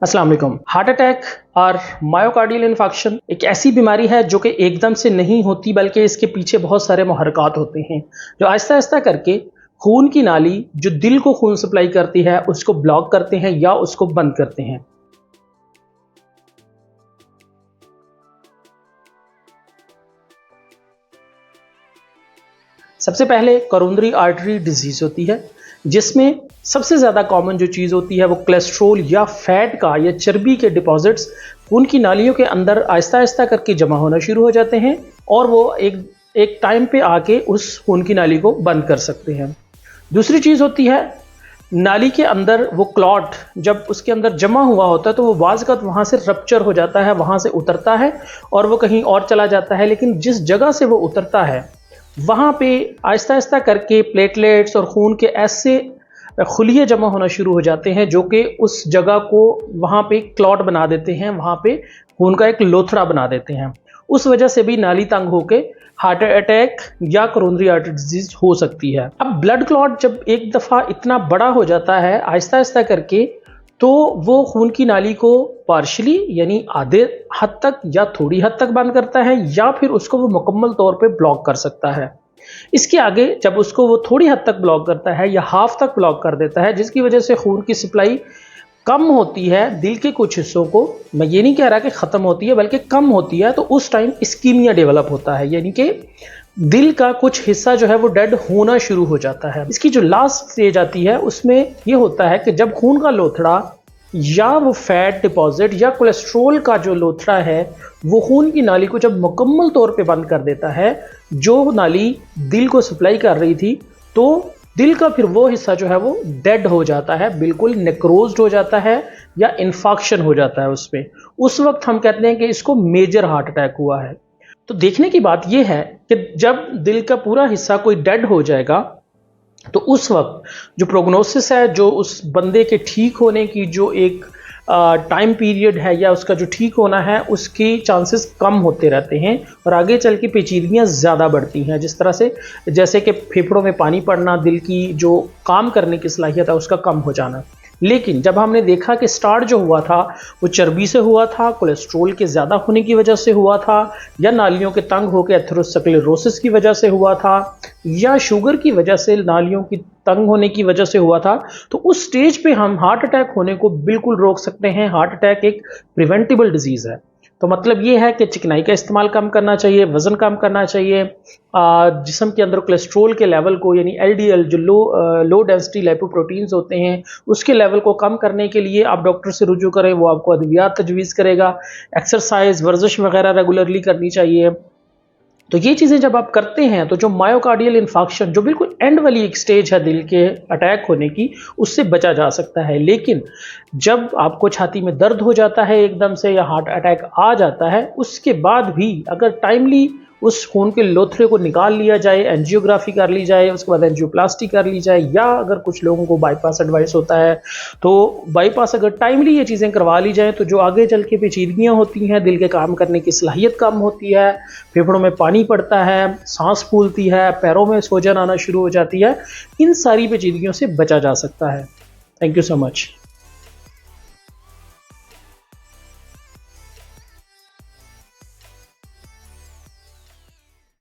अस्सलाम वालेकुम। Heart attack और मायोकार्डियल इन्फेक्शन एक ऐसी बीमारी है जो कि एकदम से नहीं होती, बल्कि इसके पीछे बहुत सारे मुहर्रिकात होते हैं जो आहिस्ता आहिस्ता करके खून की नाली जो दिल को खून सप्लाई करती है उसको ब्लॉक करते हैं या उसको बंद करते हैं। सबसे पहले कोरोनरी आर्टरी डिजीज होती है, जिसमें सबसे ज़्यादा कॉमन जो चीज़ होती है वो कोलेस्ट्रॉल या फैट का या चर्बी के डिपॉजिट्स खून की नालियों के अंदर आहिस्ता आहिस्ता करके जमा होना शुरू हो जाते हैं और वो एक टाइम पे आके उस खून की नाली को बंद कर सकते हैं। दूसरी चीज़ होती है नाली के अंदर वो क्लॉट, जब उसके अंदर जमा हुआ होता है तो वो वाज़गत वहाँ से रप्चर हो जाता है, वहाँ से उतरता है और वो कहीं और चला जाता है। लेकिन जिस जगह से वो उतरता है वहाँ पे आहिस्ता आहिस्ता करके प्लेटलेट्स और खून के ऐसे खुलिये जमा होना शुरू हो जाते हैं जो कि उस जगह को वहाँ पे क्लॉट बना देते हैं, वहाँ पे खून का एक लोथड़ा बना देते हैं। उस वजह से भी नाली तंग होके हार्ट अटैक या कोरोनरी आर्टरी डिजीज हो सकती है। अब ब्लड क्लॉट जब एक दफ़ा इतना बड़ा हो जाता है आहिस्ता आहिस्ता करके, तो वो खून की नाली को पार्शली यानी आधे हद तक या थोड़ी हद तक बंद करता है या फिर उसको वो मुकम्मल तौर पे ब्लॉक कर सकता है। इसके आगे जब उसको वो थोड़ी हद तक ब्लॉक करता है या हाफ तक ब्लॉक कर देता है, जिसकी वजह से खून की सप्लाई कम होती है दिल के कुछ हिस्सों को, मैं ये नहीं कह रहा कि ख़त्म होती है बल्कि कम होती है, तो उस टाइम इस्कीमिया डेवलप होता है, यानी कि दिल का कुछ हिस्सा जो है वो डेड होना शुरू हो जाता है। इसकी जो लास्ट स्टेज आती है उसमें ये होता है कि जब खून का लोथड़ा या वो फैट डिपॉजिट या कोलेस्ट्रॉल का जो लोथड़ा है वो खून की नाली को जब मुकम्मल तौर पे बंद कर देता है, जो नाली दिल को सप्लाई कर रही थी, तो दिल का फिर वो हिस्सा जो है वो डेड हो जाता है, बिल्कुल नेक्रोज्ड हो जाता है या इन्फेक्शन हो जाता है उसमें। उस वक्त हम कहते हैं कि इसको मेजर हार्ट अटैक हुआ है। तो देखने की बात यह है कि जब दिल का पूरा हिस्सा कोई डेड हो जाएगा तो उस वक्त जो प्रोग्नोसिस है, जो उस बंदे के ठीक होने की जो एक टाइम पीरियड है या उसका जो ठीक होना है, उसकी चांसेस कम होते रहते हैं और आगे चल के पेचीदगियाँ ज़्यादा बढ़ती हैं। जिस तरह से जैसे कि फेफड़ों में पानी पड़ना, दिल की जो काम करने की सलाहियत है उसका कम हो जाना। लेकिन जब हमने देखा कि स्टार्ट जो हुआ था वो चर्बी से हुआ था, कोलेस्ट्रॉल के ज़्यादा होने की वजह से हुआ था, या नालियों के तंग होकर एथेरोस्क्लेरोसिस की वजह से हुआ था, या शुगर की वजह से नालियों की तंग होने की वजह से हुआ था, तो उस स्टेज पे हम हार्ट अटैक होने को बिल्कुल रोक सकते हैं। हार्ट अटैक एक प्रिवेंटेबल डिजीज़ है। तो मतलब ये है कि चिकनाई का इस्तेमाल कम करना चाहिए, वज़न कम करना चाहिए, जिस्म के अंदर कोलेस्ट्रॉल के लेवल को यानी एलडीएल जो लो डेंसिटी लिपोप्रोटीन्स होते हैं उसके लेवल को कम करने के लिए आप डॉक्टर से रुजू करें, वो आपको अद्वियात तजवीज़ करेगा। एक्सरसाइज, वर्जिश वगैरह रेगुलरली करनी चाहिए। तो ये चीज़ें जब आप करते हैं तो जो मायोकार्डियल इन्फेक्शन जो बिल्कुल एंड वाली एक स्टेज है दिल के अटैक होने की, उससे बचा जा सकता है। लेकिन जब आपको छाती में दर्द हो जाता है एकदम से या हार्ट अटैक आ जाता है, उसके बाद भी अगर टाइमली उस खून के लोथड़े को निकाल लिया जाए, एंजियोग्राफी कर ली जाए, उसके बाद एंजियोप्लास्टी कर ली जाए, या अगर कुछ लोगों को बाईपास एडवाइस होता है तो बाईपास अगर टाइमली ये चीज़ें करवा ली जाएँ तो जो आगे चल के पेचीदगियाँ होती हैं, दिल के काम करने की सलाहियत कम होती है, फेफड़ों में पानी पड़ता है, सांस फूलती है, पैरों में सूजन आना शुरू हो जाती है, इन सारी पेचीदगियों से बचा जा सकता है। Thank you so much.